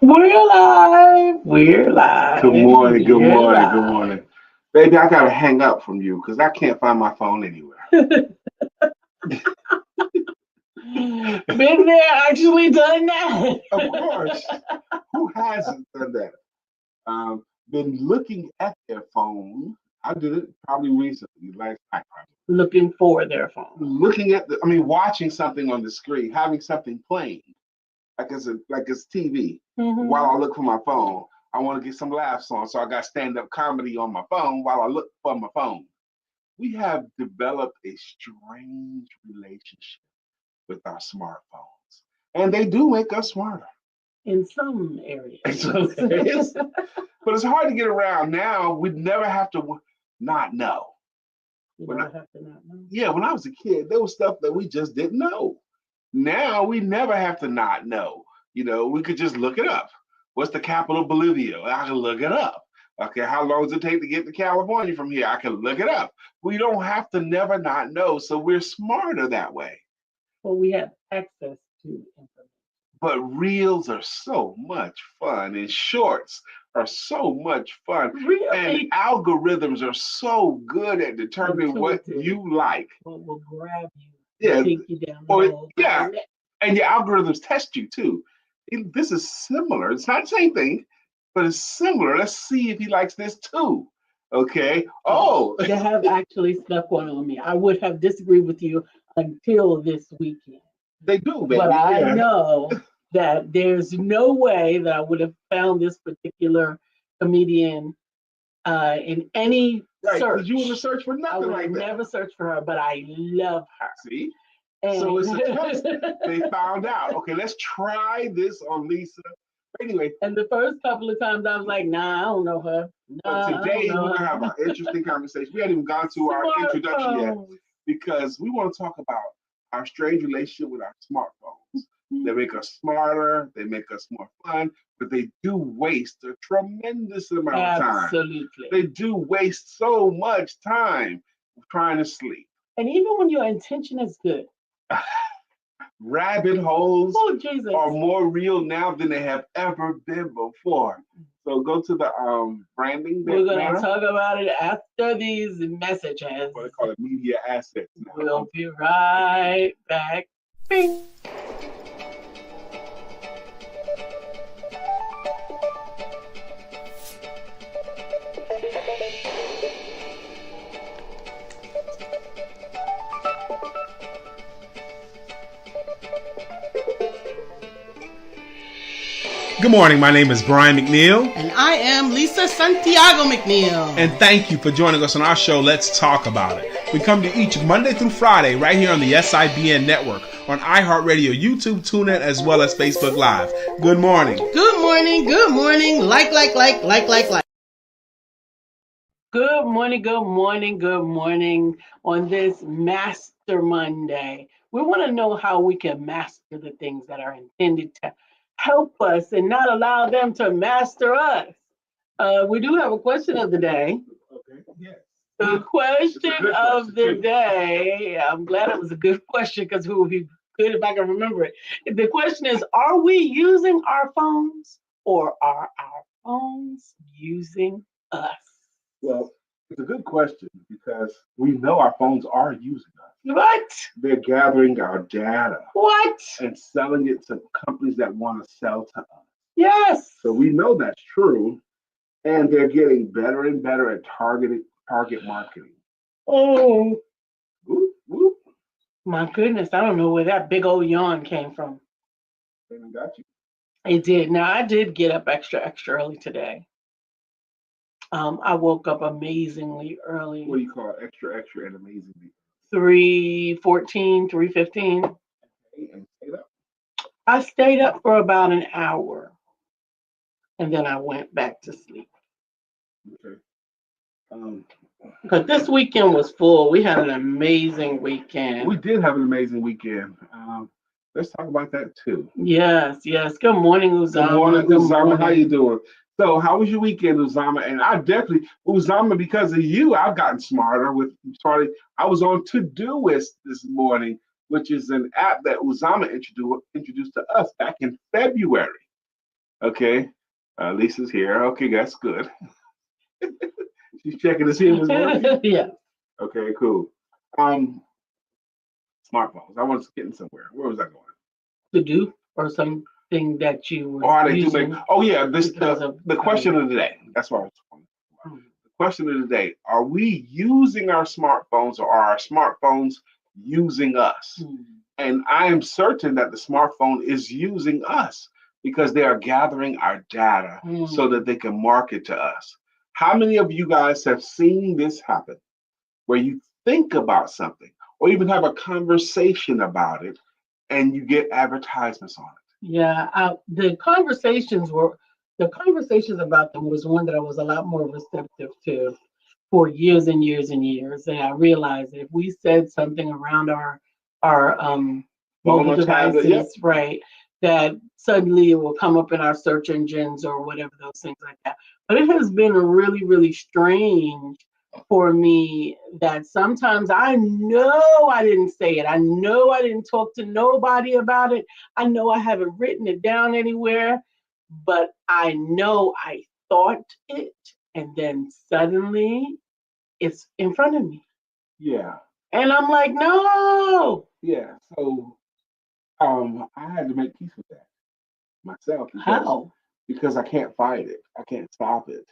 We're live. We're live. Good morning, good We're morning, good live. morning. Baby, I gotta hang up from you because I can't find my phone anywhere. Been there, actually done that. Of course. Who hasn't done that? Been looking at their phone. I did it probably recently, last night. Probably. Looking for their phone. Looking at watching something on the screen, having something playing, like it's TV. While I look for my phone, I want to get some laughs on, so I got stand-up comedy on my phone while I look for my phone. We have developed a strange relationship with our smartphones, and they do make us smarter. In some areas. But it's hard to get around now. We'd never have to not know. Yeah, when I was a kid, there was stuff that we just didn't know. Now we never have to not know. We could just look it up. What's the capital of Bolivia? I can look it up. Okay, how long does it take to get to California from here? I can look it up. We don't have to never not know, so we're smarter that way. Well, we have access to information. But reels are so much fun, and shorts are so much fun. Really? And algorithms are so good at determining what you like. What will grab you, take you down the road. Yeah, and your algorithms test you too. This is similar. It's not the same thing, but it's similar. Let's see if he likes this too. Okay. Oh, they have actually snuck one on me. I would have disagreed with you until this weekend. They do, baby. But I know that there's no way that I would have found this particular comedian in any search. You would have searched for nothing like that. I would never searched for her, but I love her. See? So it's a test. They found out. Okay, let's try this on Lisa. Anyway. And the first couple of times I was like, nah, I don't know her. But today we're going to have an interesting conversation. We hadn't even gone to our introduction yet because we want to talk about our strange relationship with our smartphones. They make us smarter, they make us more fun, but they do waste a tremendous amount of time. Absolutely. They do waste so much time trying to sleep. And even when your intention is good. Rabbit holes are more real now than they have ever been before. So go to the branding. We're going to talk about it after these messages. What they call it, media assets. Now. We'll be right back. Bing. Good morning, my name is Brian McNeill. And I am LisaSantiagoMcNeill. And thank you for joining us on our show, Let's Talk About It. We come to each Monday through Friday right here on the SIBN network, on iHeartRadio, YouTube, TuneIn, as well as Facebook Live. Good morning. Good morning, good morning. Like. Good morning, good morning, good morning on this Master Monday. We want to know how we can master the things that are intended to help us and not allow them to master us. We do have a question of the day. Okay, yes. The question of the day, I'm glad it was a good question because it would be good if I can remember it. The question is, are we using our phones or are our phones using us? Well, it's a good question because we know our phones are using us. What? They're gathering our data. What? And selling it to companies that want to sell to us. Yes. So we know that's true. And they're getting better and better at target marketing. Oh. Whoop, whoop. My goodness, I don't know where that big old yawn came from. They got you. It did. Now, I did get up extra early today. I woke up amazingly early. What do you call it? Extra and amazingly? 3:14, 3:15. And stayed up? I stayed up for about an hour. And then I went back to sleep. Okay. But this weekend was full. We had an amazing weekend. We did have an amazing weekend. Let's talk about that too. Yes. Good morning, Uzama. Good morning, Uzama. How you doing? So how was your weekend, Uzama? And I definitely, Uzama, because of you, I've gotten smarter with starting. I was on Todoist this morning, which is an app that Uzama introduced to us back in February. Okay. Lisa's here. Okay, that's good. She's checking to see if it's working. Yeah. Okay, cool. Um, Smartphones. I was getting somewhere. Where was I going? To do or something that you Oh, were how they do make. using Oh yeah, this because of the question of the day. That's what I was talking about. Mhm. The question of the day: are we using our smartphones, or are our smartphones using us? And I am certain that the smartphone is using us because they are gathering our data so that they can market to us. How many of you guys have seen this happen where you think about something or even have a conversation about it and you get advertisements on it? Yeah, the conversations about them was one that I was a lot more receptive to for years and years and years. And I realized that if we said something around our Phone mobile or tablet, yep. devices, right, that suddenly it will come up in our search engines or whatever those things like that. But it has been really, really strange for me that sometimes I know I didn't say it. I know I didn't talk to nobody about it. I know I haven't written it down anywhere, but I know I thought it, and then suddenly it's in front of me. Yeah, And I'm like, no. yeah. So I had to make peace with that myself How? because I can't fight it. I can't stop it.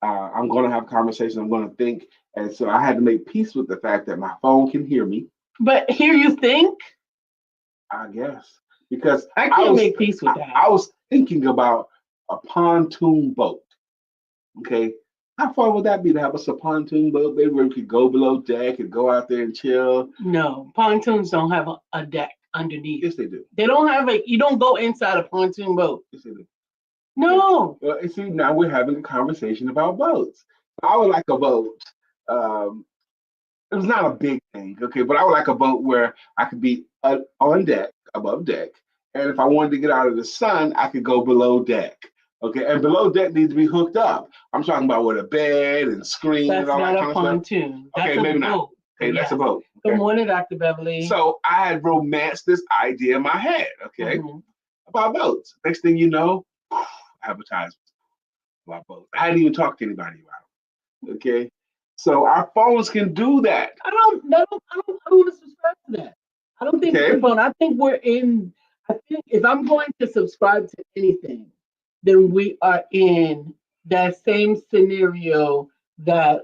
I'm going to have conversations. I'm going to think, and so I had to make peace with the fact that my phone can hear me. But here you think? I guess because I can't make peace with that. I was thinking about a pontoon boat. Okay, how far would that be to have us a pontoon boat? Maybe where we could go below deck and go out there and chill. No, pontoons don't have a deck underneath. Yes, they do. They don't have you don't go inside a pontoon boat. Yes, they do. No. Well, you see, now we're having a conversation about boats. I would like a boat. Um, it was not a big thing, okay, but I would like a boat where I could be on deck, above deck, and if I wanted to get out of the sun, I could go below deck. Okay, and below deck needs to be hooked up. I'm talking about with a bed and screen That's and all not that a kind of stuff. pontoon. That's Okay, a maybe not. boat. Okay, that's a Yes. boat. Good Okay. morning, Dr. Beverly. So I had romanced this idea in my head, okay, about boats. Next thing you know, advertisements about boats. I hadn't even talked to anybody about it. Okay. So our phones can do that. I don't want to subscribe to that. I don't think Okay. we're phone. I think I think if I'm going to subscribe to anything, then we are in that same scenario that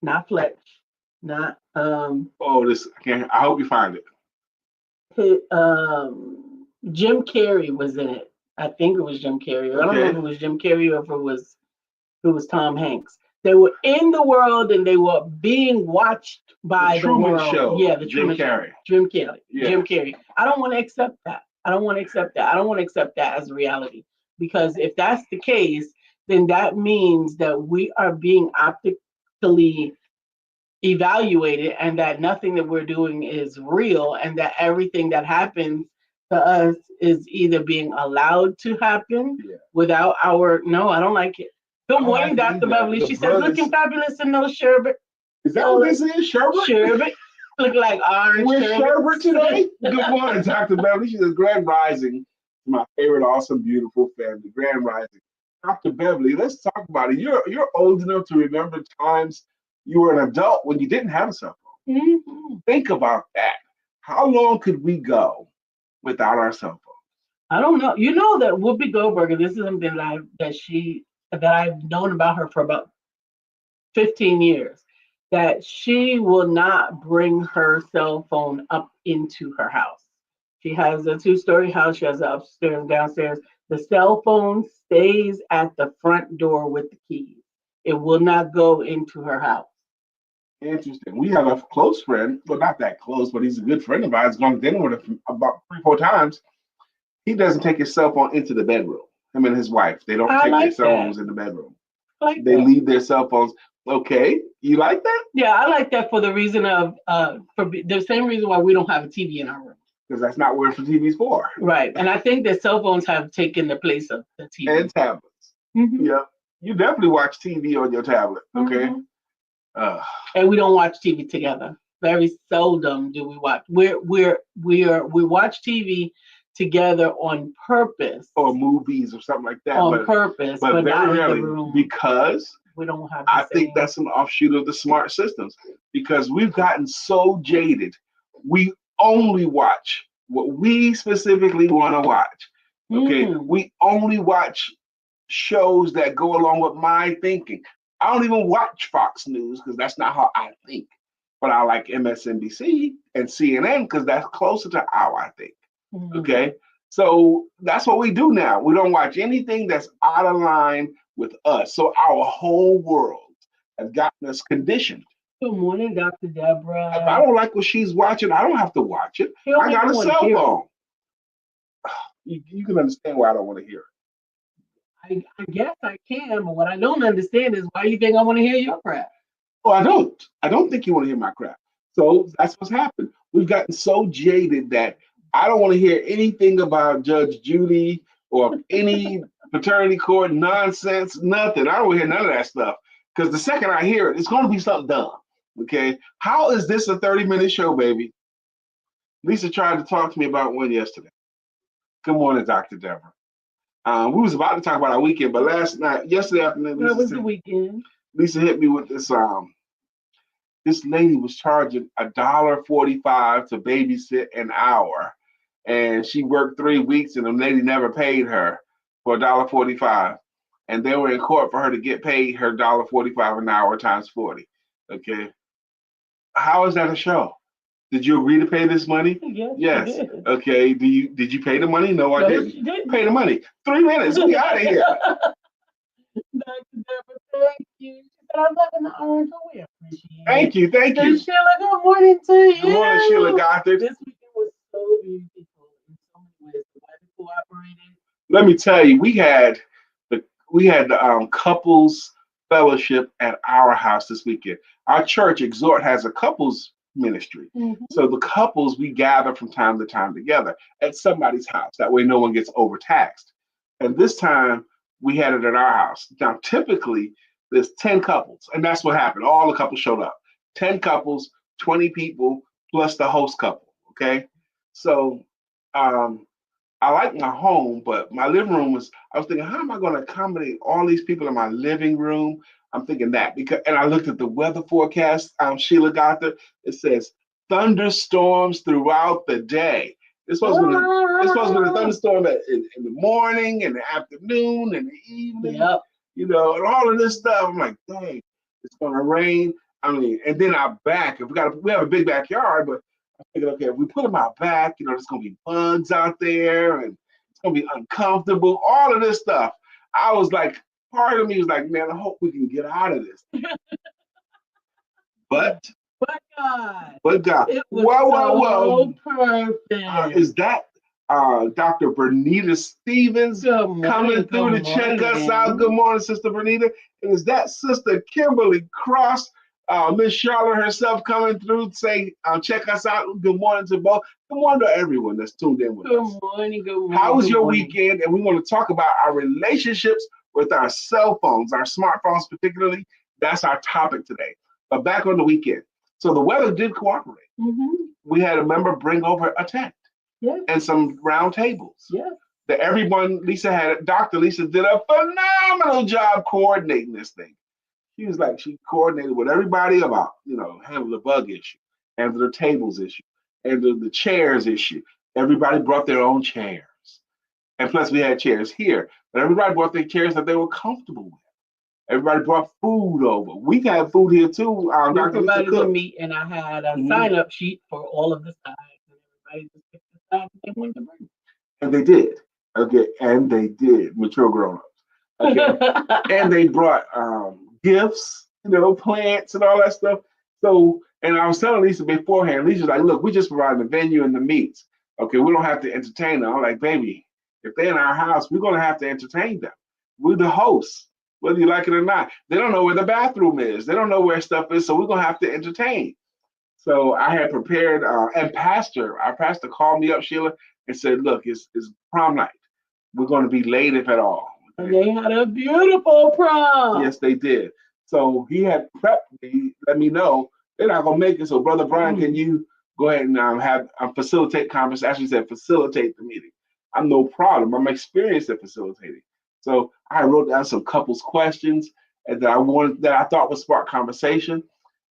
not Fletch, not Oh, this I can't. I hope you find it. Jim Carrey was in it. I think it was Jim Carrey. I don't know if it was Jim Carrey or if it was Tom Hanks. They were in the world and they were being watched by the Truman world. Show. Yeah, the Jim Truman Carrey. Show. Jim Carrey. Yeah. Jim Carrey. I don't want to accept that. I don't want to accept that. I don't want to accept that as a reality. Because if that's the case, then that means that we are being optically evaluated and that nothing that we're doing is real and that everything that happens to us is either being allowed to happen without our no, I don't like it. Good morning, Dr. Beverly. She says looking fabulous in those sherbet. Is that what this is? Sherbet? Sherbet. Look like orange. We're sherbet today. Good morning, Dr. Beverly. She says Grand Rising. My favorite, awesome, beautiful family. Grand Rising. Dr. Beverly, let's talk about it. You're old enough to remember times you were an adult when you didn't have a cell phone. Mm-hmm. Think about that. How long could we go without our cell phone? I don't know. You know that Whoopi Goldberg, and this is something that I've known about her for about 15 years, that she will not bring her cell phone up into her house. She has a 2-story house. She has an upstairs and downstairs. The cell phone stays at the front door with the keys. It will not go into her house. Interesting. We have a close friend, well, not that close, but he's a good friend of ours. Gone to dinner with him about 3-4 times. He doesn't take his cell phone into the bedroom. Him and his wife, they don't take their cell phones in the bedroom. They leave their cell phones. Okay, you like that? Yeah, I like that for the reason of for the same reason why we don't have a TV in our room. Because that's not what the TV's for. Right, and I think that cell phones have taken the place of the TV and tablets. Mm-hmm. Yeah, you definitely watch TV on your tablet. Okay. Mm-hmm. And we don't watch TV together. Very seldom do we watch. We watch TV together on purpose. Or movies or something like that. On purpose, but very not in the rarely room. because we don't have I think that's an offshoot of the smart systems because we've gotten so jaded. We only watch what we specifically want to watch. Okay. We only watch shows that go along with my thinking. I don't even watch Fox News because that's not how I think. But I like MSNBC and CNN because that's closer to how I think. Okay. So that's what we do now. We don't watch anything that's out of line with us. So our whole world has gotten us conditioned. Good morning, Dr. Deborah. If I don't like what she's watching, I don't have to watch it. I got a cell phone. You can understand why I don't want to hear it. I guess I can, but what I don't understand is why you think I want to hear your crap. Oh, I don't. I don't think you want to hear my crap. So that's what's happened. We've gotten so jaded that I don't want to hear anything about Judge Judy or any paternity court nonsense, nothing. I don't want to hear none of that stuff. Because the second I hear it, it's going to be something dumb. Okay? How is this a 30-minute show, baby? Lisa tried to talk to me about one yesterday. Good morning, Dr. Deborah. We was about to talk about our weekend, but yesterday afternoon, That was the weekend. Lisa hit me with this. This lady was charging $1.45 to babysit an hour, and she worked 3 weeks, and the lady never paid her for $1.45, and they were in court for her to get paid her $1.45 an hour times 40. Okay, how is that a show? Did you agree to pay this money? Yes. Okay. Did you pay the money? No, I didn't. She didn't. Pay the money. 3 minutes. We out of here. Dr. Deborah, thank you. I love the orange. We appreciate Thank you. Thank you. Sheila, good morning to you. Good morning, Sheila Gothard. This weekend was so beautiful in so many ways. The weather cooperated. Let me tell you, we had the couples fellowship at our house this weekend. Our church Exhort has a couples ministry. So the couples, we gather from time to time together at somebody's house. That way no one gets overtaxed. And this time we had it at our house. Now, typically there's 10 couples, and that's what happened. All the couples showed up. 10 couples, 20 people, plus the host couple. Okay. So I like my home, but my living room I was thinking, how am I going to accommodate all these people in my living room? I'm thinking that and I looked at the weather forecast, Sheila Gothard. It says thunderstorms throughout the day. It's supposed to be a thunderstorm in the morning, in the afternoon, in the evening, and all of this stuff. I'm like, dang, it's going to rain. I mean, and then our back, we have a big backyard, but I figured, okay, if we put them out back, there's going to be bugs out there and it's going to be uncomfortable, all of this stuff. I was like, part of me was like, man, I hope we can get out of this. But God. It was perfect. Is that Dr. Bernita Stevens coming through to check us out? Good morning, Sister Bernita. And is that Sister Kimberly Cross, Miss Charlotte herself coming through to say, check us out? Good morning to both. Good morning to everyone that's tuned in with us. Good morning. How was your weekend? And we want to talk about our relationships with our cell phones, our smartphones particularly. That's our topic today. But back on the weekend. So the weather did cooperate. We had a member bring over a tent and some round tables. That everyone, Dr. Lisa did a phenomenal job coordinating this thing. She coordinated with everybody about, handle the bug issue, handle the tables issue, handle the chairs issue. Everybody brought their own chairs. And plus we had chairs here, but everybody brought their chairs that they were comfortable with. Everybody brought food over. We had food here too. We provided the meat, and I had a sign-up sheet for all of the sides. And everybody just picked the sides they wanted to bring. And they did. Okay, and they did. Mature grown-ups. Okay, and they brought gifts, plants and all that stuff. So, and I was telling Lisa beforehand. Lisa's like, "Look, we just providing the venue and the meats. Okay, we don't have to entertain them." I'm like, "Baby, if they're in our house, we're gonna have to entertain them. We're the hosts." Whether you like it or not. They don't know where the bathroom is. They don't know where stuff is, so we're going to have to entertain. So I had prepared, and our pastor called me up, Sheila, and said, look, it's prom night. We're going to be late if at all. Okay? And they had a beautiful prom. Yes, they did. So he had prepped me, let me know they're not going to make it. So Brother Brian, can you go ahead and facilitate conversation? Actually said facilitate the meeting. I'm no problem. I'm experienced at facilitating. So I wrote down some couples questions and that I thought would spark conversation.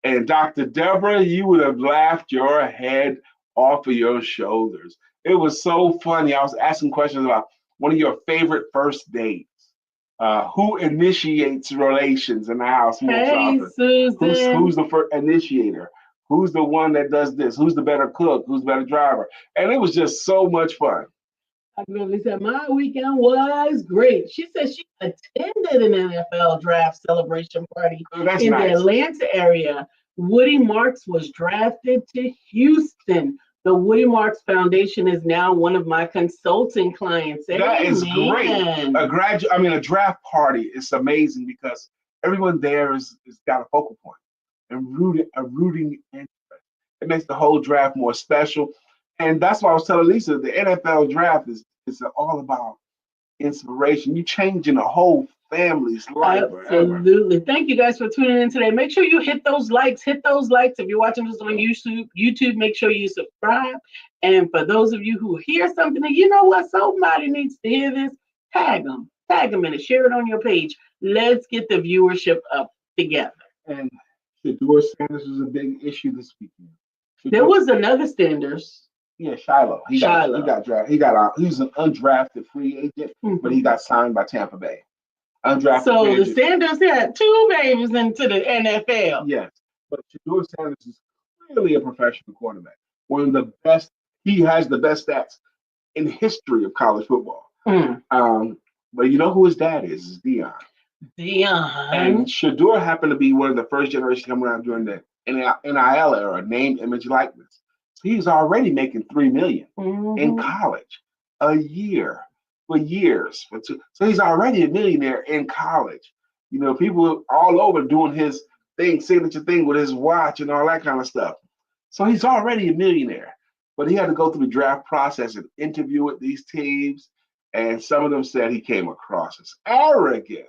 And Dr. Deborah, you would have laughed your head off of your shoulders. It was so funny. I was asking questions about one of your favorite first dates. Who initiates relations in the house most Hey, often? Susan. Who's the first initiator? Who's the one that does this? Who's the better cook? Who's the better driver? And it was just so much fun. I really said my weekend was great. She said she attended an NFL draft celebration party Oh, that's in the nice. Atlanta area. Woody Marks was drafted to Houston. The Woody Marks Foundation is now one of my consulting clients. That is great. Amen. A draft party is amazing because everyone there is got a focal point and a rooting interest. It makes the whole draft more special. And that's why I was telling Lisa, the NFL draft is all about inspiration. You changing a whole family's life forever. Absolutely. Thank you guys for tuning in today. Make sure you hit those likes. Hit those likes. If you're watching this on YouTube, make sure you subscribe. And for those of you who hear something that you know what, somebody needs to hear this, tag them. Tag them in it. Share it on your page. Let's get the viewership up together. And Shador Sanders was a big issue this weekend. There was another Sanders. Yeah, Shiloh. He got drafted. He was an undrafted free agent, but he got signed by Tampa Bay. Undrafted. So the Sanders had two babies into the NFL. Yes, but Shador Sanders is clearly a professional quarterback. One of the best. He has the best stats in history of college football. But you know who his dad is? It's Dion. And Shador happened to be one of the first generation coming around during the NIL era, name, image, likeness. He's already making $3 million in college a year for years. So he's already a millionaire in college. You know, people all over doing his signature thing with his watch and all that kind of stuff. So he's already a millionaire. But he had to go through the draft process and interview with these teams. And some of them said he came across as arrogant.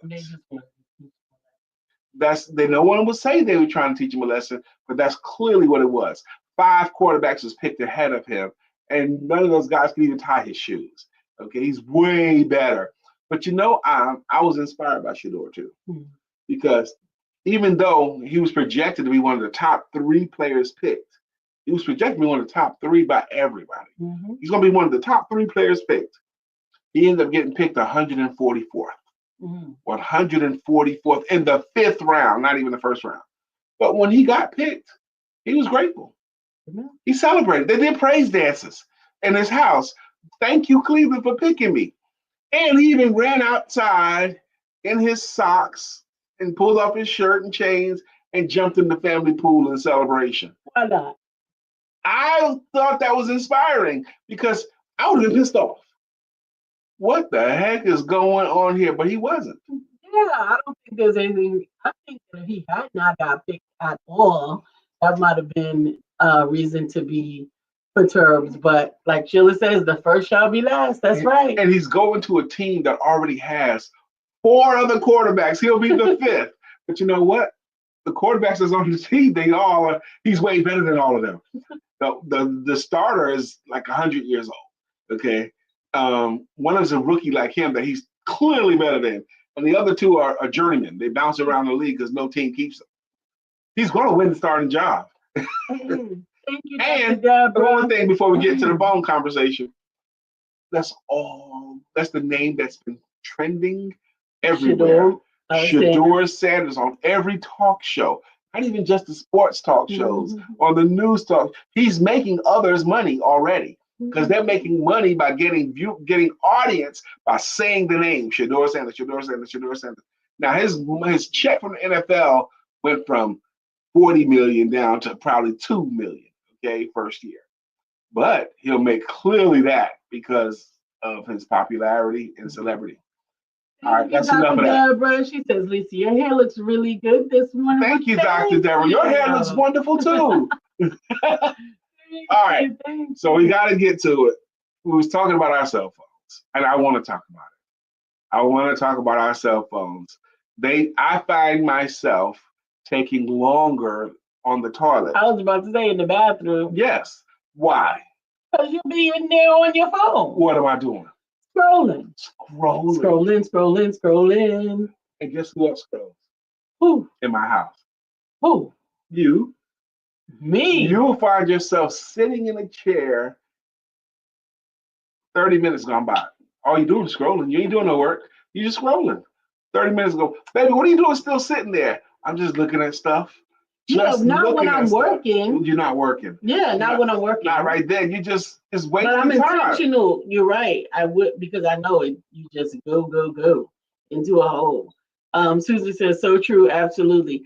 No one would say they were trying to teach him a lesson, but that's clearly what it was. 5 quarterbacks was picked ahead of him, and none of those guys could even tie his shoes. Okay, he's way better. But you know, I was inspired by Shador too, because even though he was projected to be one of the top 3 players picked, he was projected to be one of the top 3 by everybody. He's going to be one of the top 3 players picked. He ended up getting picked 144th. 144th in the 5th round, not even the 1st round. But when he got picked, he was grateful. He celebrated. They did praise dances in his house. Thank you, Cleveland, for picking me. And he even ran outside in his socks and pulled off his shirt and chains and jumped in the family pool in celebration. Why not? I thought that was inspiring because I would have been pissed off. What the heck is going on here? But he wasn't. Yeah, I don't think there's anything. I think that if he had not got picked at all, that might have been a reason to be perturbed. But like Sheila says, the first shall be last. That's right. And he's going to a team that already has 4 other quarterbacks. He'll be the 5th. But you know what? The quarterbacks that's on the team, he's way better than all of them. The starter is like 100 years old. Okay. One is a rookie like him that he's clearly better than. And the other 2 are journeymen. They bounce around the league because no team keeps them. He's going to win the starting job. Thank you, and one thing before we get to the bone conversation, that's the name that's been trending everywhere. Shador Sanders on every talk show, not even just the sports talk shows, on the news talk. He's making others money already because they're making money by getting audience by saying the name Shador Sanders, Shador Sanders, Shador Sanders. Now his check from the NFL went from $40 million down to probably $2 million. Okay, first year, but he'll make clearly that because of his popularity and celebrity. All right, that's enough of that. Deborah, she says, Lisa, your hair looks really good this morning. Thank you, Dr. Deborah. Your hair looks wonderful too. All right, so we got to get to it. We was talking about our cell phones, and I want to talk about it. I want to talk about our cell phones. I find myself taking longer on the toilet. I was about to say in the bathroom. Yes. Why? Because you'll be in there on your phone. What am I doing? Scrolling. Scrolling. Scrolling. And guess who else scrolls Who? in my house? Who? You. Me. You'll find yourself sitting in a chair, 30 minutes gone by. All you doing is scrolling. You ain't doing no work. You just scrolling. 30 minutes ago. Baby, what are you doing still sitting there? I'm just looking at stuff. Yeah, not when I'm working. You're not working. Yeah, not when I'm working. Not right there. You just it's wasting time. But I'm time. intentional. You're right. I would, because I know it. You just go into a hole. Susan says so true. Absolutely.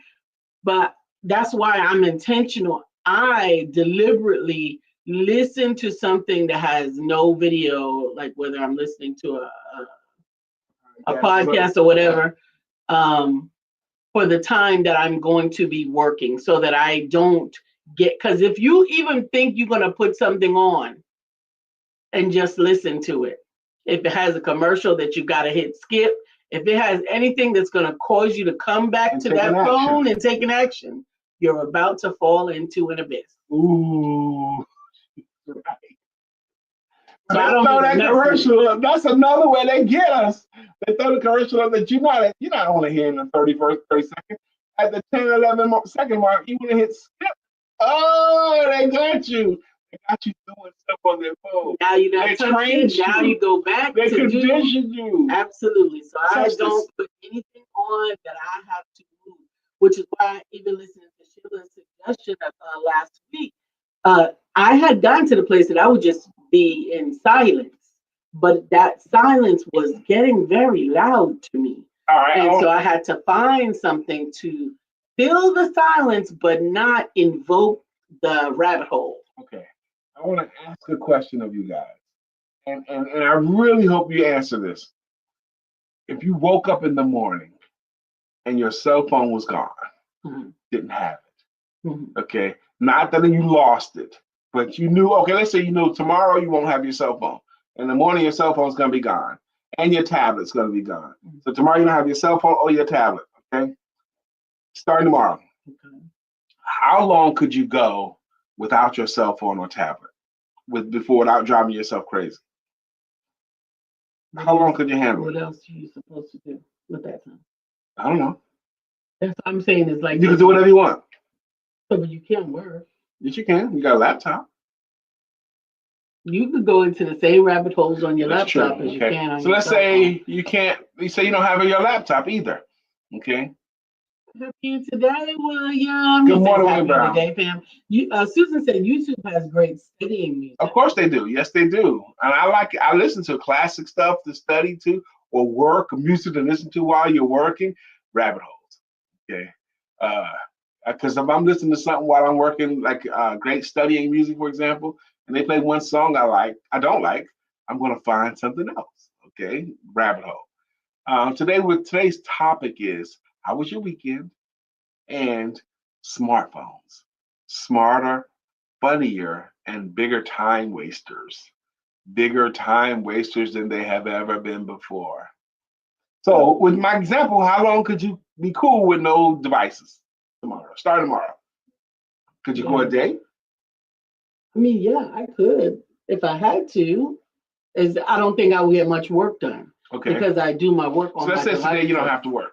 But that's why I'm intentional. I deliberately listen to something that has no video, like whether I'm listening to a podcast or whatever, for the time that I'm going to be working, so that I don't get, because if you even think you're going to put something on and just listen to it, if it has a commercial that you got to hit skip, if it has anything that's going to cause you to come back to that phone and take an action, you're about to fall into an abyss. Ooh. Right. So I don't know that commercial up. That's another way they get us. They throw the commercial up that you're not only hearing the 30 seconds. At the 10, 11 second mark, you want to hit skip. Oh, they got you. They got you doing stuff on their phone. Now you got to now you go back they to condition you. Absolutely. So I don't put anything on that I have to move, which is why even listening to Sheila's suggestion last week, I had gotten to the place that I would just be in silence, but that silence was getting very loud to me. All right. And so I had to find something to fill the silence, but not invoke the rabbit hole. Okay. I want to ask a question of you guys. And I really hope you answer this. If you woke up in the morning and your cell phone was gone, didn't have it, okay? Not that you lost it, but you knew, okay, let's say you know tomorrow you won't have your cell phone. In the morning, your cell phone's going to be gone and your tablet's going to be gone. So tomorrow you don't have your cell phone or your tablet, okay? Starting tomorrow. Okay. How long could you go without your cell phone or tablet without driving yourself crazy? How long could you handle it? What else are you supposed to do with that time? I don't know. That's what I'm saying. Is like you can do whatever you want. But you can't work. Yes, you can. You got a laptop. You could go into the same rabbit holes on your laptop as you can on your So let's say you can't. You say you don't have your laptop either. Okay. Happy today, William. Good morning, William Brown. Today, fam. Susan said YouTube has great studying music. Of course they do. Yes, they do. And I listen to classic stuff to study to, or work, music to listen to while you're working. Rabbit holes. Okay. Because if I'm listening to something while I'm working, like great studying music, for example, and they play one song I don't like, I'm going to find something else. Okay. Rabbit hole. Today's topic is, how was your weekend? And smartphones. Smarter, funnier, and bigger time wasters. Bigger time wasters than they have ever been before. So with my example, how long could you be cool with no devices tomorrow? Start tomorrow. Could you go a day? I mean, yeah, I could if I had to. I don't think I would get much work done. Okay. Because I do my work on my device. So let's say today you don't have to work.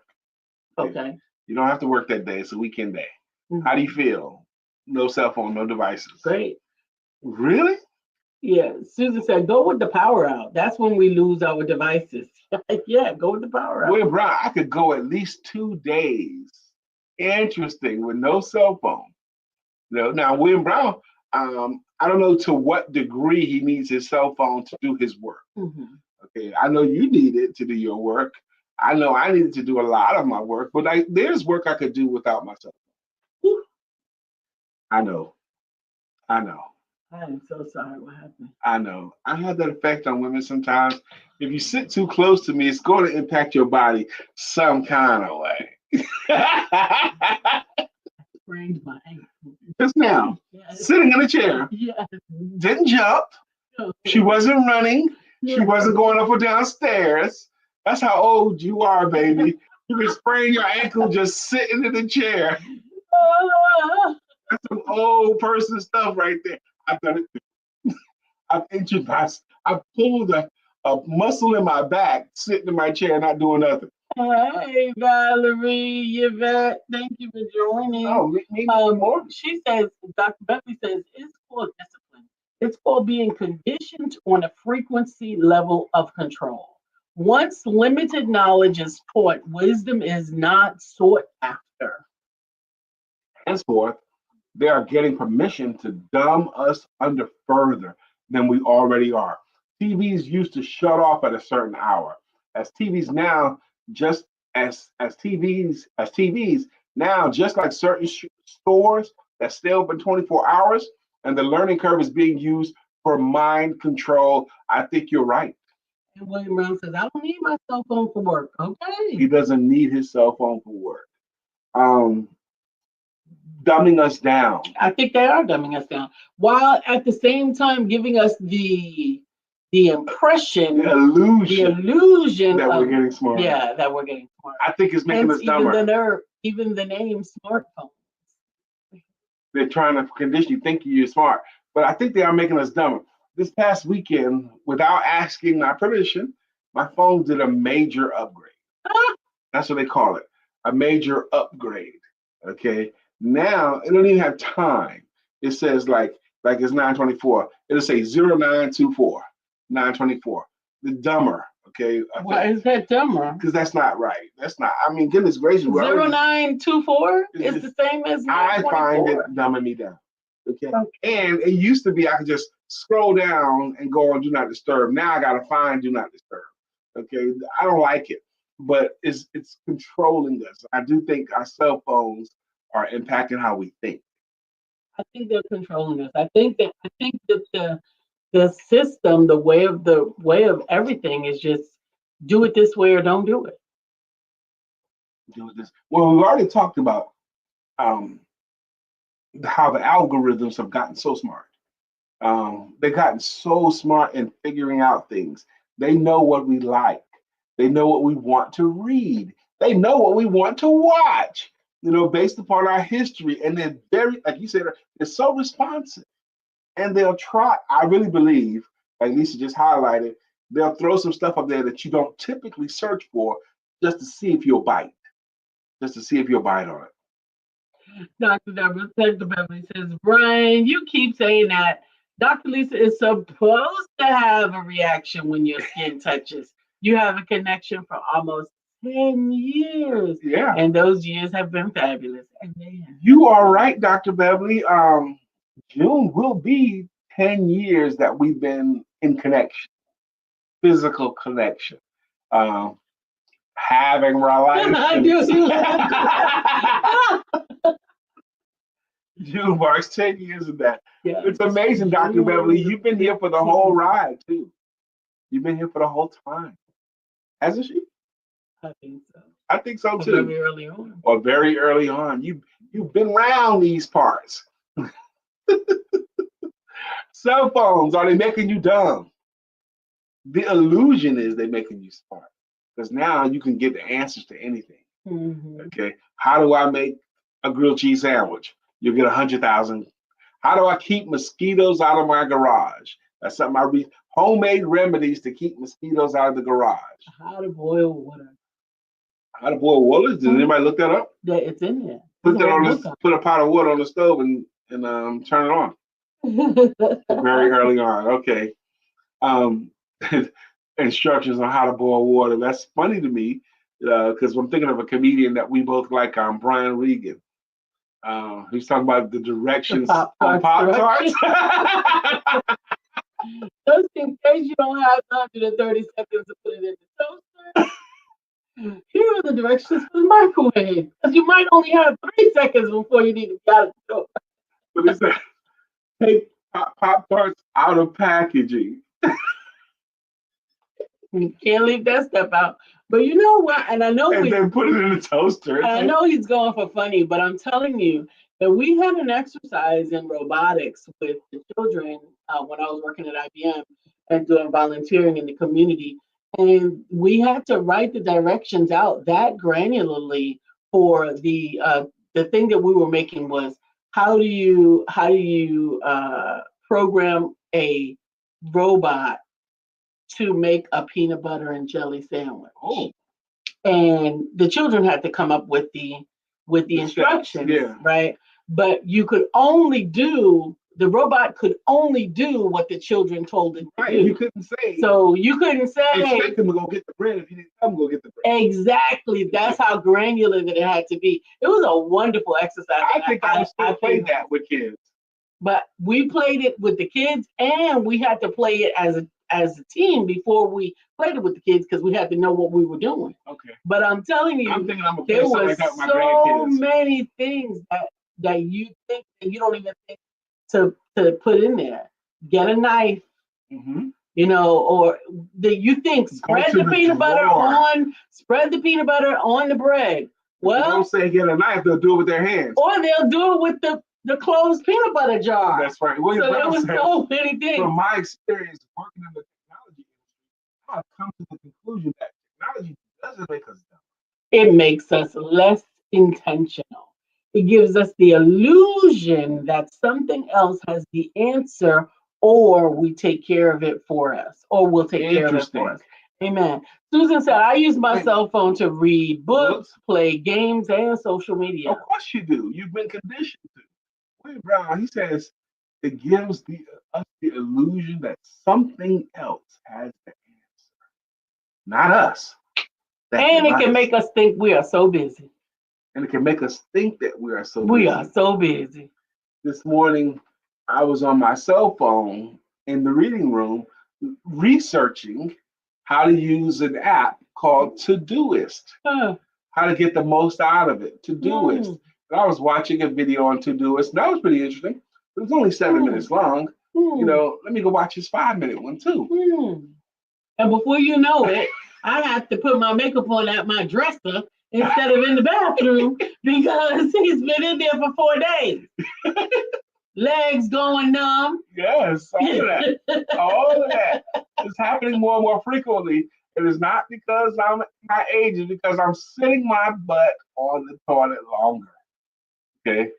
Okay. You don't have to work that day. It's a weekend day. Mm-hmm. How do you feel? No cell phone, no devices. Great. Really? Yeah. Susan said, go with the power out. That's when we lose our devices. Yeah, go with the power out. William Brown, I could go at least 2 days. Interesting, with no cell phone. Now, William Brown, I don't know to what degree he needs his cell phone to do his work. Mm-hmm. Okay, I know you need it to do your work. I know I needed to do a lot of my work, but there's work I could do without my cell phone. I know. I am so sorry. What happened? I know. I have that effect on women sometimes. If you sit too close to me, it's going to impact your body some kind of way. Sprained my ankle. Just now, sitting in a chair. Yeah. Didn't jump. She wasn't running. She wasn't going up or downstairs. That's how old you are, baby. You can sprain your ankle just sitting in the chair. That's some old person stuff right there. I've done it too. I've injured myself. I've pulled a muscle in my back, sitting in my chair, not doing nothing. Hey, Valerie, Yvette, thank you for joining. Oh, me more? She says, Dr. Beverly says, it's called discipline. It's called being conditioned on a frequency level of control. Once limited knowledge is taught, wisdom is not sought after. Henceforth, they are getting permission to dumb us under further than we already are. TVs used to shut off at a certain hour. As TVs now, just as TVs now, just like certain stores that stay open 24 hours, and the learning curve is being used for mind control. I think you're right. And William Brown says, I don't need my cell phone for work. Okay. He doesn't need his cell phone for work. Dumbing us down. I think they are dumbing us down, while at the same time giving us the impression, the illusion that we're getting smarter. Yeah, that we're getting smarter. I think it's making us dumber. Even the name smartphone. They're trying to condition you thinking you're smart, but I think they are making us dumber. This past weekend, without asking my permission, my phone did a major upgrade. That's what they call it, a major upgrade. Okay. Now it don't even have time. It says like it's 924. It'll say 0924, 924. The dumber. Okay. Why is that dumber? Because that's not right. That's not. I mean, goodness gracious. 0924 is the same as 924. I find it dumbing me down. Okay. And it used to be I could just scroll down and go on Do Not Disturb. Now I gotta find Do Not Disturb. Okay. I don't like it, but it's controlling us. I do think our cell phones are impacting how we think. I think they're controlling us. I think that the system, the way of everything is just do it this way or don't do it. Do it this. Well, we've already talked about how the algorithms have gotten so smart. They've gotten so smart in figuring out things. They know what we like. They know what we want to read. They know what we want to watch. Based upon our history, and they're very, like you said, they're so responsive. And they'll try. I really believe, like Lisa just highlighted, they'll throw some stuff up there that you don't typically search for, just to see if you'll bite. Just to see if you'll bite on it. Dr. Beverly says, Brian, you keep saying that. Dr. Lisa is supposed to have a reaction when your skin touches. You have a connection for almost 10 years. Yeah. And those years have been fabulous. You are right, Dr. Beverly. June will be 10 years that we've been in connection, physical connection, having relations. June marks 10 years of that. Yeah. It's amazing, Dr. Beverly. You've been here for the whole ride, too. You've been here for the whole time. Hasn't she? I think so. I think so, too. Very early on. Or very early on. You've been around these parts. Cell phones, are they making you dumb? The illusion is they're making you smart. Because now you can get the answers to anything. Mm-hmm. Okay. How do I make a grilled cheese sandwich? You'll get 100,000. How do I keep mosquitoes out of my garage? That's something I read. Homemade remedies to keep mosquitoes out of the garage. How to boil water. How to boil water? Did anybody look that up? Yeah, it's in there. Put a pot of water on the stove and turn it on. Very early on. Okay. Instructions on how to boil water. That's funny to me because I'm thinking of a comedian that we both like, Brian Regan. He's talking about the directions on Pop-Tarts. Just in case you don't have 130 seconds to put it in the toaster, here are the directions for the microwave. Because you might only have 3 seconds before you need to get it to go. But it says, take Pop-Tarts out of packaging. You can't leave that step out. But you know what? And I know then put it in the toaster. And I know he's going for funny, but I'm telling you that we had an exercise in robotics with the children when I was working at IBM and doing volunteering in the community. And we had to write the directions out that granularly for the thing that we were making was how do you program a robot to make a peanut butter and jelly sandwich. Oh. And the children had to come up with the instructions, right? But the robot could only do what the children told it to do. You couldn't say. So you couldn't say. Expect them to go get the bread if you didn't tell them to go get the bread. Exactly. That's how granular that it had to be. It was a wonderful exercise. I think I would still play that with kids. But we played it with the kids, and we had to play it as a team before we played it with the kids because we had to know what we were doing. Okay. But I'm telling you, I'm thinking I'm gonna play there something was like that with my so grandkids. many things that you think and you don't even think to put in there. Get a knife, or you think spread the peanut butter on the bread. Well, don't say get a knife; they'll do it with their hands, or they'll do it with the closed peanut butter jar. That's right. William so there Brown was said, so many things. From my experience working in the technology industry, I've come to the conclusion that technology doesn't make us dumb. It makes us less intentional. It gives us the illusion that something else has the answer, or we take care of it for us, or we'll take care of it for us. Amen. Susan said, I use my cell phone to read books, play games, and social media. Of course you do. You've been conditioned to. William Brown, he says, it gives us the illusion that something else has the answer, not us. And it can make us think we are so busy. And it can make us think that we are so busy. We are so busy. This morning, I was on my cell phone in the reading room researching how to use an app called Todoist. How to get the most out of it. Todoist. And I was watching a video on Todoist. And that was pretty interesting. It was only 7 minutes long. Let me go watch this 5-minute one too. And before you know it, I have to put my makeup on at my dresser instead of in the bathroom because he's been in there for 4 days. Legs going numb. Yes, all of that. All of that. It's happening more and more frequently. It is not because I'm my age, it's because I'm sitting my butt on the toilet longer. Okay.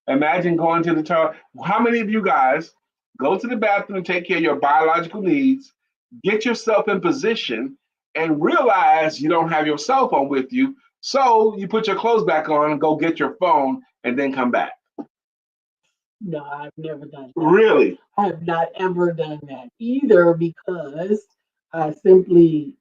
Imagine going to the toilet. How many of you guys go to the bathroom and take care of your biological needs, get yourself in position, and realize you don't have your cell phone with you, so you put your clothes back on and go get your phone and then come back? No, I've never done that. Really? I have not ever done that, either because I simply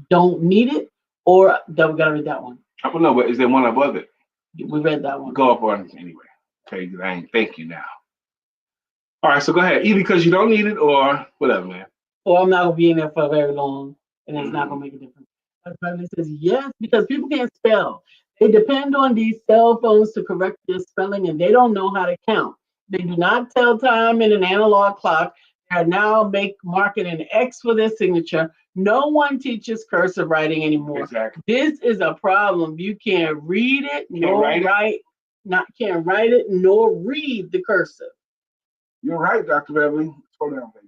don't need it, or we gotta read that one. I don't know, but is there one above it? We read that one. Go up on it anyway. Okay, thank you now. All right, so go ahead. Either because you don't need it or whatever, man. Or I'm not gonna be in there for very long, and it's not gonna make a difference. Everybody says yes, because people can't spell. They depend on these cell phones to correct their spelling, and they don't know how to count. They do not tell time in an analog clock. They are now marking an X for their signature. No one teaches cursive writing anymore. Exactly. This is a problem. You can't read it, can't write it, nor read the cursive. You're right, Dr. Beverly. Slow down, baby.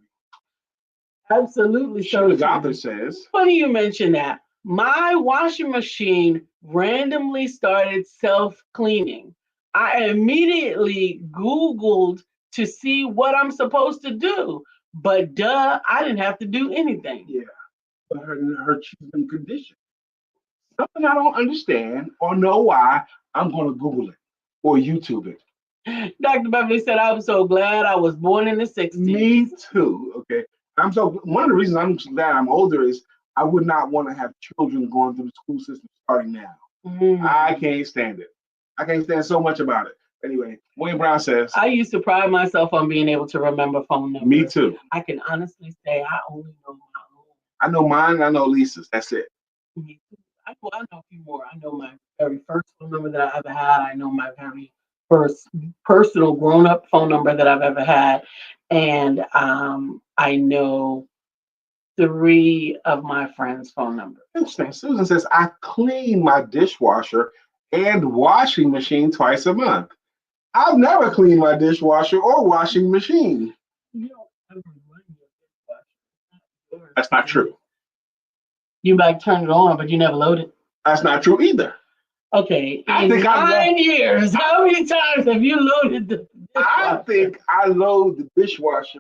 Absolutely. So the author says. Funny you mention that. My washing machine randomly started self-cleaning. I immediately Googled to see what I'm supposed to do. But I didn't have to do anything. Yeah. But she's been conditioned. Something I don't understand or know why, I'm going to Google it or YouTube it. Dr. Beverly said, I'm so glad I was born in the 60s. Me too. Okay. One of the reasons I'm glad I'm older is I would not want to have children going through the school system starting now. I can't stand it. I can't stand so much about it. Anyway, William Brown says, I used to pride myself on being able to remember phone numbers. Me too. I can honestly say I only know my own. I know mine, I know Lisa's. That's it. I know a few more. I know my very first phone number that I ever had. I know my very first personal grown-up phone number that I've ever had. And I know 3 of my friends' phone numbers. Interesting. Susan says, I clean my dishwasher and washing machine twice a month. I've never cleaned my dishwasher or washing machine. You don't ever run your dishwasher. That's not true. You might turn it on, but you never load it. That's not true either. Okay. In 9 years, how many times have you loaded the dishwasher? I think I load the dishwasher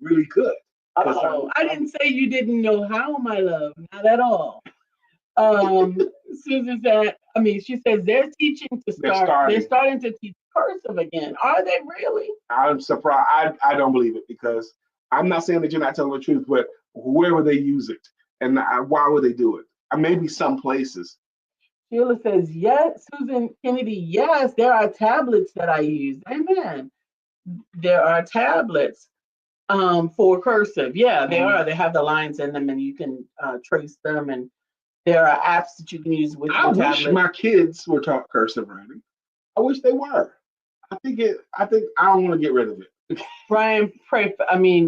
really good. Oh, I didn't say you didn't know how, my love. Not at all. Susan said, she says they're teaching to start. They're starting to teach cursive again. Are they really? I'm surprised. I don't believe it because I'm not saying that you're not telling the truth, but where would they use it? And why would they do it? Maybe some places. Sheila says, yes, Susan Kennedy, yes, there are tablets that I use. Amen. There are tablets for cursive. Yeah, they are. They have the lines in them and you can trace them. And there are apps that you can use with your tablet. I wish my kids were taught cursive writing. I wish they were. I think I don't want to get rid of it. Brian,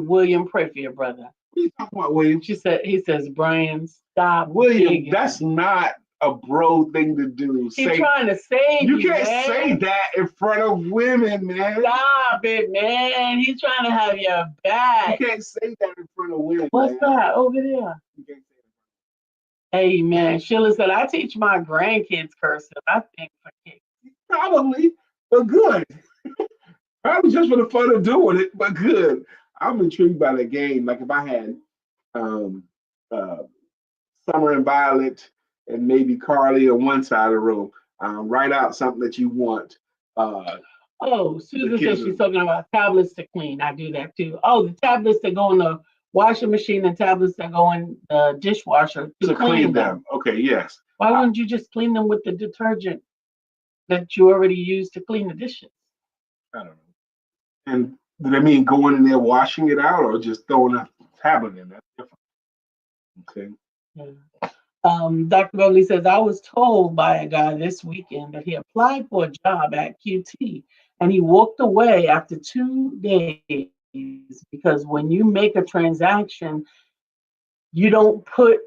William, pray for your brother. What are you talking about, William? He says, Brian, stop. William, that's not a bro thing to do. He's trying to save you. You can't say that in front of women, man. Stop it, man. He's trying to have your back. You can't say that in front of women. What's that over there? You can't say that. Hey, man. Sheila said, I teach my grandkids cursive. I think for kids. Probably, but good. Probably just for the fun of doing it, but good. I'm intrigued by the game. Like if I had Summer and Violet and maybe Carly on one side of the room, write out something that you want. Susan says she's talking about tablets to clean. I do that too. Oh, the tablets that go in the washing machine and tablets that go in the dishwasher to clean them. Okay, yes. Why wouldn't you just clean them with the detergent that you already used to clean the dishes? I don't know. And do they mean going in there washing it out or just throwing a tablet in? That's different. Okay. Yeah. Dr. Beverly says, I was told by a guy this weekend that he applied for a job at QT and he walked away after 2 days because when you make a transaction, you don't put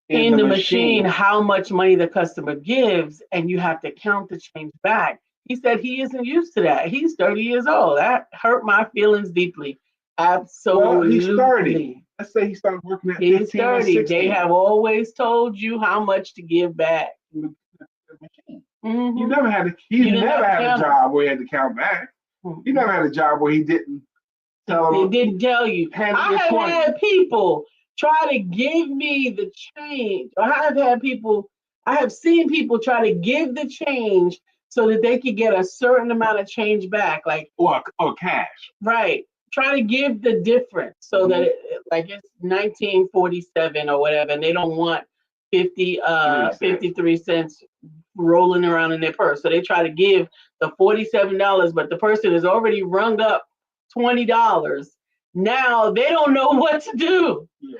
in the machine how much money the customer gives and you have to count the change back. He said he isn't used to that. He's 30 years old. That hurt my feelings deeply. Absolutely. Well, he's 30. Let's say he started working at 15 He's 30. They have always told you how much to give back. Mm-hmm. You never had a job where he had to count back. Mm-hmm. You never had a job where he didn't tell him. He didn't tell you. I have had people try to give me the change. I have seen people try to give the change so that they could get a certain amount of change back, like or cash. Right. Try to give the difference so that it's 1947 or whatever, and they don't want 53 cents rolling around in their purse. So they try to give the $47, but the person has already rung up $20. Now they don't know what to do. Yeah.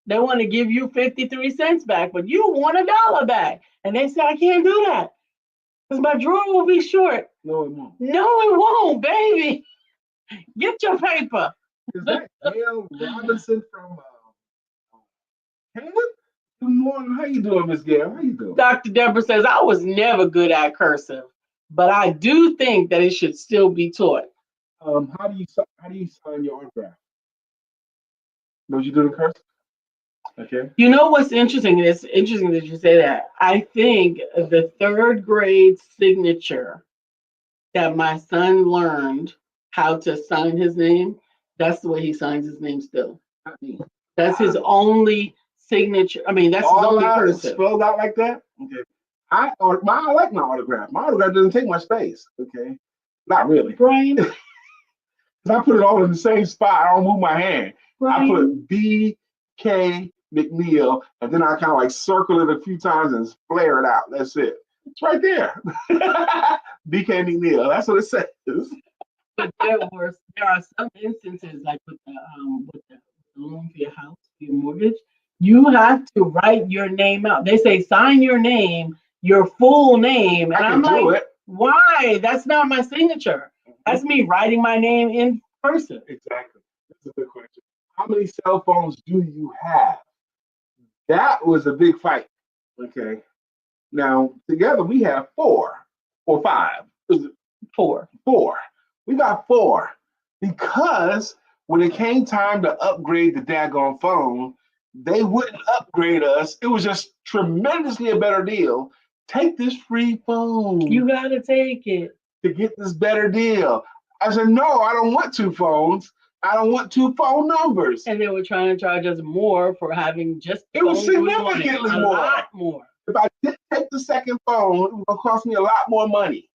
They want to give you 53 cents back, but you want $1 back. And they say, I can't do that because my drawer will be short. No, it won't. No, it won't, baby. Get your paper. Is that Gail Robinson from Hammond? Good morning. How you doing, Miss Gail? How you doing? Dr. Deborah says, I was never good at cursive, but I do think that it should still be taught. How do you sign your autograph? Know what you do in cursive? Okay. You know what's interesting? It's interesting that you say that. I think the 3rd grade signature that my son learned how to sign his name, that's the way he signs his name still. That's his only signature. That's his only cursive. Spelled out like that? Okay. I like my autograph. My autograph doesn't take much space. Okay. Not really. Brian? I put it all in the same spot. I don't move my hand. Brian? I put B.K. McNeill, and then I kind of circle it a few times and flare it out. That's it. It's right there. B.K. McNeill. That's what it says. But there are some instances, like with the loan for your house, for your mortgage, you have to write your name out. They say sign your name, your full name, and I'm like, why? That's not my signature. That's me writing my name in person. Exactly. That's a good question. How many cell phones do you have? That was a big fight. Okay. Now, together we have 4 or 5. Four. We got 4 because when it came time to upgrade the daggone phone, they wouldn't upgrade us. It was just tremendously a better deal. Take this free phone. You got to take it. To get this better deal. I said, no, I don't want two phones. I don't want two phone numbers. And they were trying to charge us more for having just the It was phone we wanted. significantly A more. lot more. If I didn't take the second phone, it would cost me a lot more money.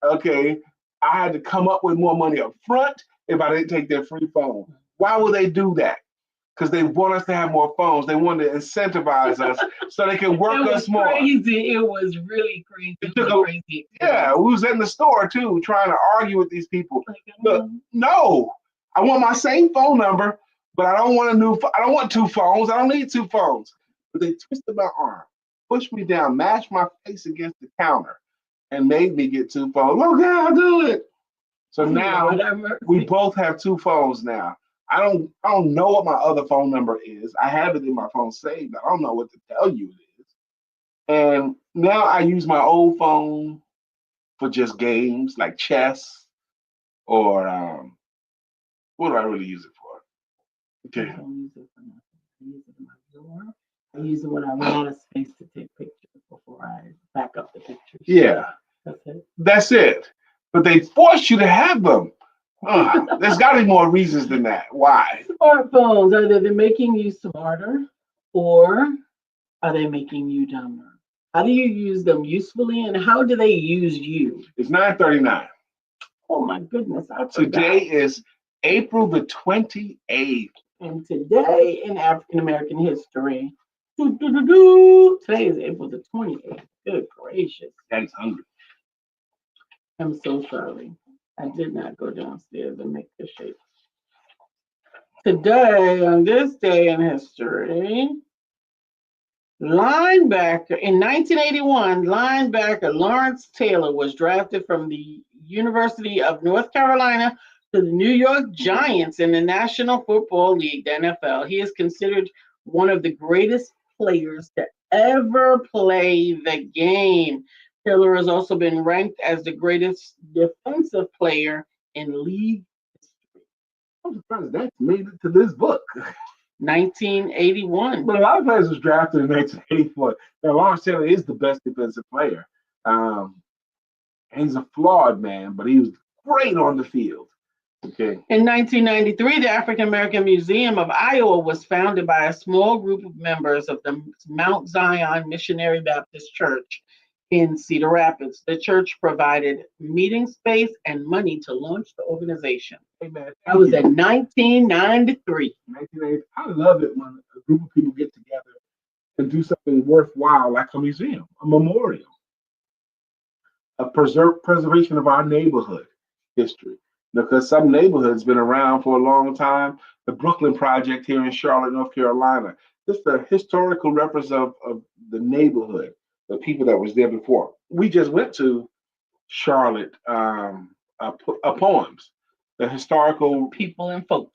Okay. I had to come up with more money up front if I didn't take their free phone. Why would they do that? Because they want us to have more phones. They want to incentivize us so they can work us more. Crazy. It was really crazy. It was a crazy experience. Yeah, we was in the store too, trying to argue with these people. Look, no, I want my same phone number, but I don't want I don't want two phones. I don't need two phones. But they twisted my arm, pushed me down, mashed my face against the counter, and made me get two phones. Okay, I'll do it. So now we both have two phones now. I don't know what my other phone number is. I have it in my phone saved. I don't know what to tell you it is. And now I use my old phone for just games like chess or what do I really use it for? Okay. I don't use it for nothing. I use it in my drawer. I use it when I run out of space to take pictures before I back up the pictures. Yeah. That's it. That's it. But they force you to have them. There's got to be more reasons than that. Why? Smartphones, are they making you smarter or are they making you dumber? How do you use them usefully and how do they use you? It's 9:39. Oh my goodness. Today is April the 28th. And today in African American history, today is April the 28th. Good gracious. Daddy's hungry. I'm so sorry. I did not go downstairs and make the shake. Today, on this day in history, linebacker, in 1981, linebacker Lawrence Taylor was drafted from the University of North Carolina to the New York Giants in the National Football League, the NFL. He is considered one of the greatest players to ever play the game. Taylor has also been ranked as the greatest defensive player in league history. I'm surprised that made it to this book. 1981. But a lot of players was drafted in 1984. Now, Lawrence Taylor is the best defensive player. He's a flawed man, but he was great on the field. Okay. In 1993, the African American Museum of Iowa was founded by a small group of members of the Mount Zion Missionary Baptist Church in Cedar Rapids. The church provided meeting space and money to launch the organization. Amen. That was in 1993. I love it when a group of people get together and do something worthwhile, like a museum, a memorial, a preservation of our neighborhood history. Because some neighborhoods been around for a long time. The Brooklyn Project here in Charlotte, North Carolina, just a historical reference of the neighborhood, the people that was there before. We just went to Charlotte poems, the historical people and folk.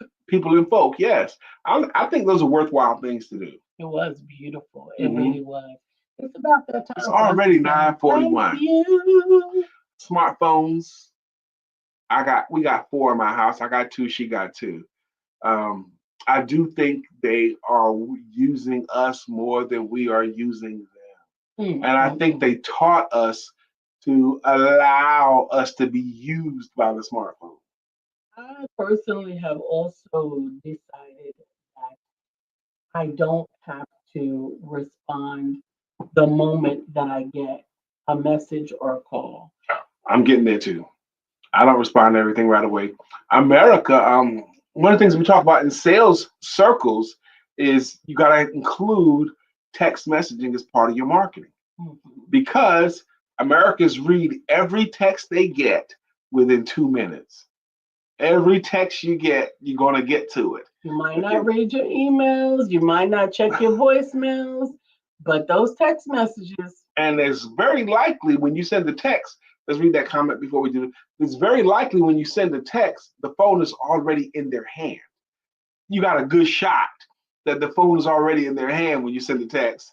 Yes, I think those are worthwhile things to do. It was beautiful. It really was. It's about that time. It's already 9:41. Smartphones. We got 4 in my house. I got 2. She got 2. I do think they are using us more than we are using them. And I think they taught us to allow us to be used by the smartphone. I personally have also decided that I don't have to respond the moment that I get a message or a call. I'm getting there too. I don't respond to everything right away. America, one of the things we talk about in sales circles is you got to include text messaging as part of your marketing. Because Americans read every text they get within 2 minutes. Every text you get, you're going to get to it. You might not read your emails, you might not check your voicemails, but those text messages. And it's very likely when you send the text, let's read that comment before we do it. It's very likely when you send a text, the phone is already in their hand. You got a good shot that the phone is already in their hand when you send the text.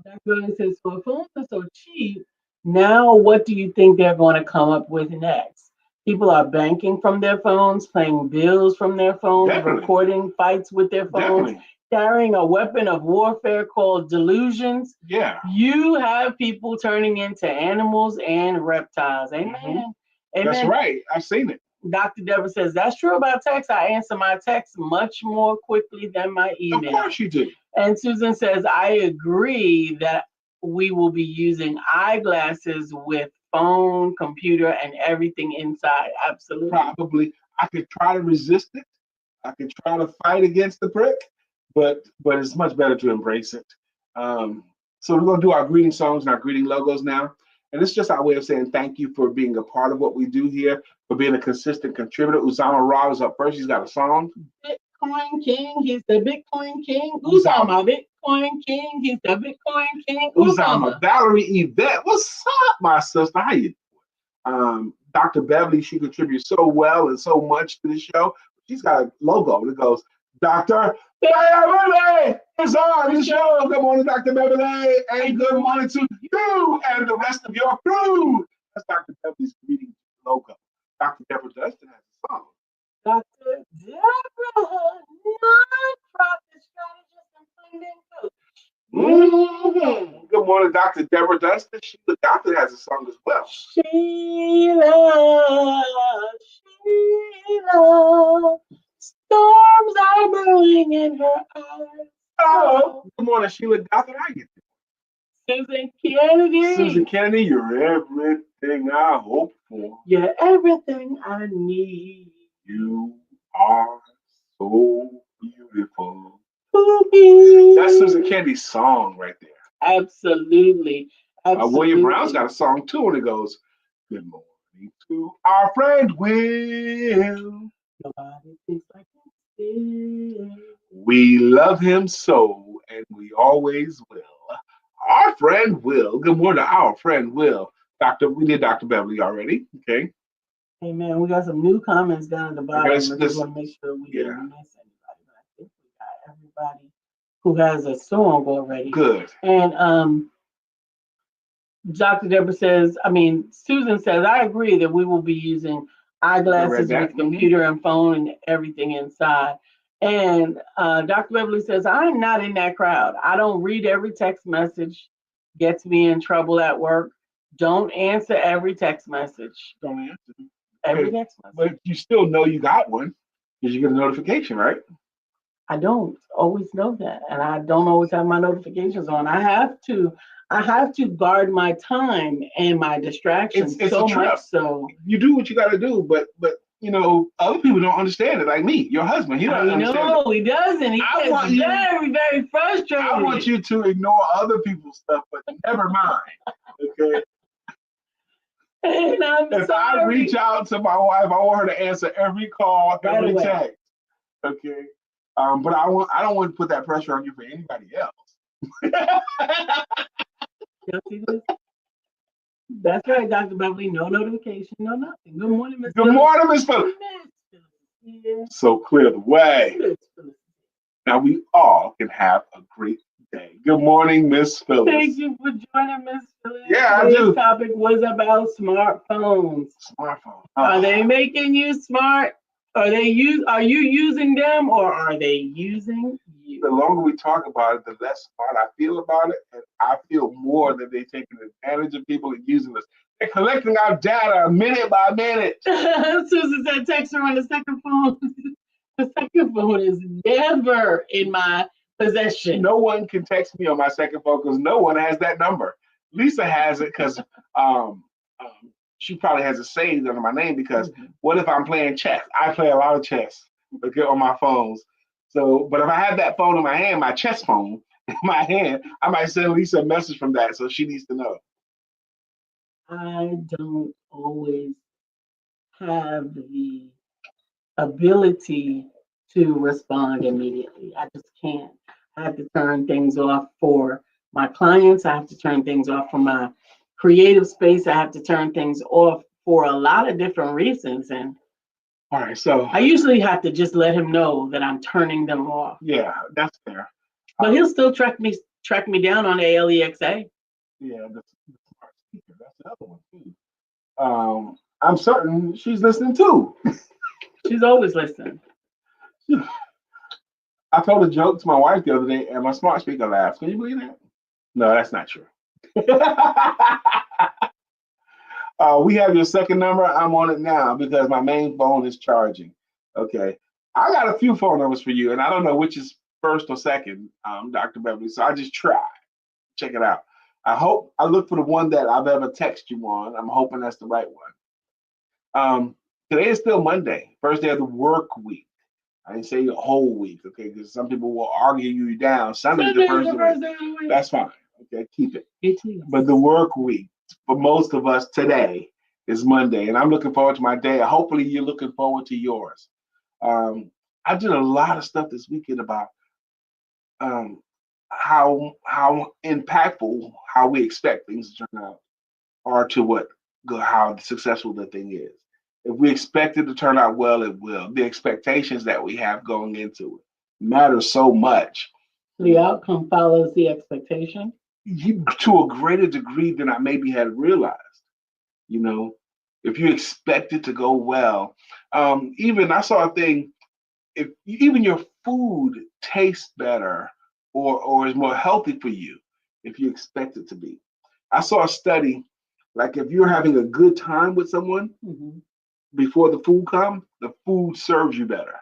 That girl says, well, phones are so cheap. Now, what do you think they're going to come up with next? People are banking from their phones, paying bills from their phones, recording fights with their phones, carrying a weapon of warfare called delusions. Yeah. You have people turning into animals and reptiles. Amen. That's Amen. right. I've seen it. Dr. Deborah says, that's true about text. I answer my text much more quickly than my Of email. course you do. And Susan says, I agree that we will be using eyeglasses with phone, computer, and everything inside. Absolutely. Probably. I could try to resist it. I could try to fight against the prick, but it's much better to embrace it. So we're going to do our greeting songs and our greeting logos now. And it's just our way of saying thank you for being a part of what we do here, for being a consistent contributor. Uzama Ra is up first. He's got a song. Bitcoin King, he's the Bitcoin King. Uzama, Bitcoin King, he's the Bitcoin King. Uzama. Valerie Yvette, what's up, my sister? How you doing? Dr. Beverly, she contributes so well and so much to the show. She's got a logo that goes, Dr. Beverly is on the show. Good morning, Dr. Beverly, and good morning to you and the rest of your crew. That's Dr. Beverly's greeting logo. Dr. Deborah Dustin has a song. Dr. Deborah, non-profit strategist and funding coach. Mm-hmm. Good morning, Dr. Deborah Dustin. The doctor has a song as well. Sheila, storms are brewing in her eyes. Oh, good morning, Sheila Doctor. How you doing? Susan Kennedy. Susan Kennedy, you're everything I hope for. You're everything I need. You are so beautiful. Ooh. That's Susan Kennedy's song right there. Absolutely. William Brown's got a song too, and it goes, good morning to our friend Will. Nobody thinks like this. We love him so, and we always will. Our friend Will. Good morning to our friend Will. We did Dr. Beverly already. Okay. Hey man, we got some new comments down at the bottom. I just want to make sure we didn't miss anybody. But I think we got everybody who has a song already. Good. And Dr. Deborah says, Susan says, I agree that we will be using eyeglasses with computer and phone and everything inside. And Dr. Beverly says, I'm not in that crowd. I don't read every text message, gets me in trouble at work. Don't answer every text message. Don't answer every text message. But you still know you got one because you get a notification, right? I don't always know that, and I don't always have my notifications on. I have to guard my time and my distractions it's so much. So you do what you got to do, but other people don't understand it. Like me, your husband, he doesn't understand. No, he doesn't. He gets very, very frustrated. I want you to ignore other people's stuff, but never mind. Okay. And if I reach out to my wife, I want her to answer every call, every text. Okay. But I don't want to put that pressure on you for anybody else. That's right, Dr. Beverly. No notification, no nothing. Good morning, Miss. Good morning, Miss Phillips. So clear the way. Now we all can have a great day. Good morning, Miss Phillips. Thank you for joining, Miss Phillips. Yeah, I do. This topic was about smartphones. Smartphones. Are they making you smart? Are you using them, or are they using you? The longer we talk about it, the less smart I feel about it, and I feel more that they're taking advantage of people and using us. They're collecting our data minute by minute. Susan said, text her on the second phone. The second phone is never in my possession. No one can text me on my second phone because no one has that number. Lisa has it because she probably has it saved under my name because what if I'm playing chess? I play a lot of chess on my phones. So, but if I have that phone in my hand, my chess phone in my hand, I might send Lisa a message from that, so she needs to know. I don't always have the ability to respond immediately. I just can't. I have to turn things off for my clients. I have to turn things off for my creative space. I have to turn things off for a lot of different reasons. And all right, so I usually have to just let him know that I'm turning them off. Yeah, that's fair. But he'll still track me down on ALEXA. Yeah, the smart speaker. That's the other one too. I'm certain she's listening too. She's always listening. I told a joke to my wife the other day, and my smart speaker laughed. Can you believe that? No, that's not true. We have your second number. I'm on it now because my main phone is charging. Okay. I got a few phone numbers for you, and I don't know which is first or second, Dr. Beverly. So I just try. Check it out. I look for the one that I've ever texted you on. I'm hoping that's the right one. Today is still Monday, first day of the work week. I didn't say the whole week, okay? Because some people will argue you down. Sunday's the first day of the week. That's fine. Okay, keep it. But the work week for most of us today is Monday, and I'm looking forward to my day. Hopefully, you're looking forward to yours. I did a lot of stuff this weekend about how impactful how we expect things to turn out are to how successful the thing is. If we expect it to turn out well, it will. The expectations that we have going into it matter so much. The outcome follows the expectation. To a greater degree than I maybe had realized. You know, if you expect it to go well, even I saw a thing. If even your food tastes better or is more healthy for you, if you expect it to be. I saw a study, like if you're having a good time with someone, before the food comes, the food serves you better.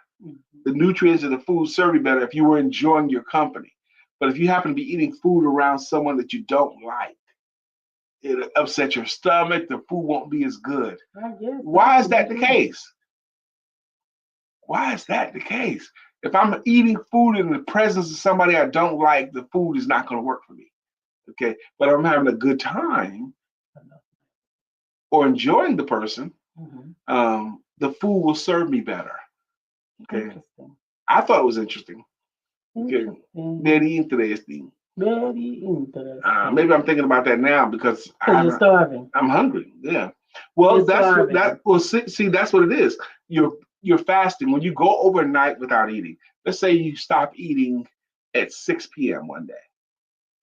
The nutrients of the food serve you better if you were enjoying your company. But if you happen to be eating food around someone that you don't like, it'll upset your stomach, the food won't be as good. Why is that the case? Why is that the case? If I'm eating food in the presence of somebody I don't like, the food is not going to work for me. Okay. But if I'm having a good time or enjoying the person, the food will serve me better. Okay. I thought it was interesting. Okay. Very interesting. Very interesting. Maybe I'm thinking about that now because you're starving. I'm hungry. Yeah. Well, You're that's starving. see, that's what it is. You're fasting when you go overnight without eating. Let's say you stop eating at 6 p.m. one day.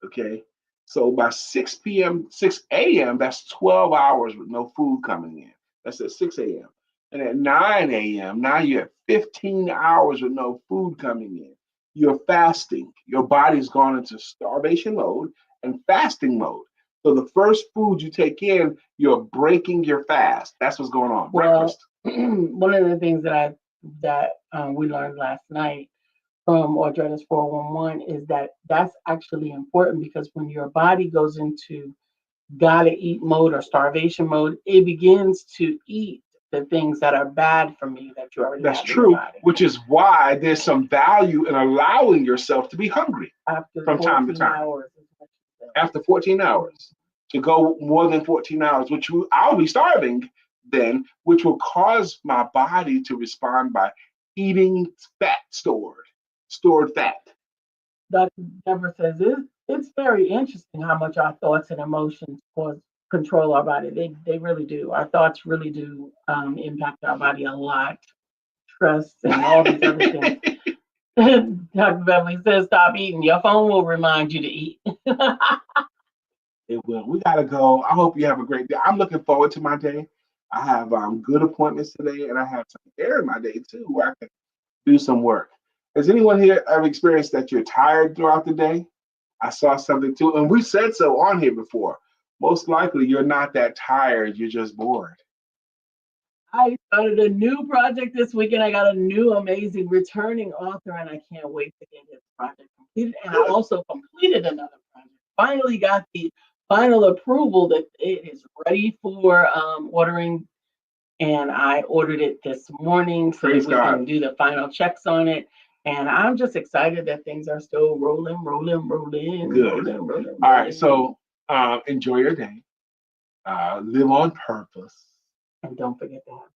Okay. So by 6 p.m., 6 a.m., that's 12 hours with no food coming in. That's at 6 a.m. And at 9 a.m., now you have 15 hours with no food coming in. You're fasting. Your body's gone into starvation mode and fasting mode. So the first food you take in, you're breaking your fast. That's what's going on. Breakfast. One of the things that we learned last night from Audretta's 411 is that's actually important because when your body goes into gotta eat mode or starvation mode, it begins to eat the things that are bad for me that you already That's have true, in your body. which is why there's some value in allowing yourself to be hungry from time to time. After 14 hours, to go more than 14 hours, which I'll be starving then, which will cause my body to respond by eating fat, stored fat. Dr. Deborah says it's very interesting how much our thoughts and emotions control our body. They really do. Our thoughts really do impact our body a lot. Stress and all these other things. Dr. Beverly says, stop eating. Your phone will remind you to eat. It will. We got to go. I hope you have a great day. I'm looking forward to my day. I have good appointments today, and I have some air in my day, too, where I can do some work. Has anyone here ever experienced that you're tired throughout the day? I saw something, too, and we said so on here before. Most likely, you're not that tired. You're just bored. I started a new project this weekend. I got a new amazing returning author, and I can't wait to get his project completed. And I also completed another project. Finally got the final approval that it is ready for ordering. And I ordered it this morning so that we can do the final checks on it. And I'm just excited that things are still rolling. Good. All right. So enjoy your day. Live on purpose. And don't forget to have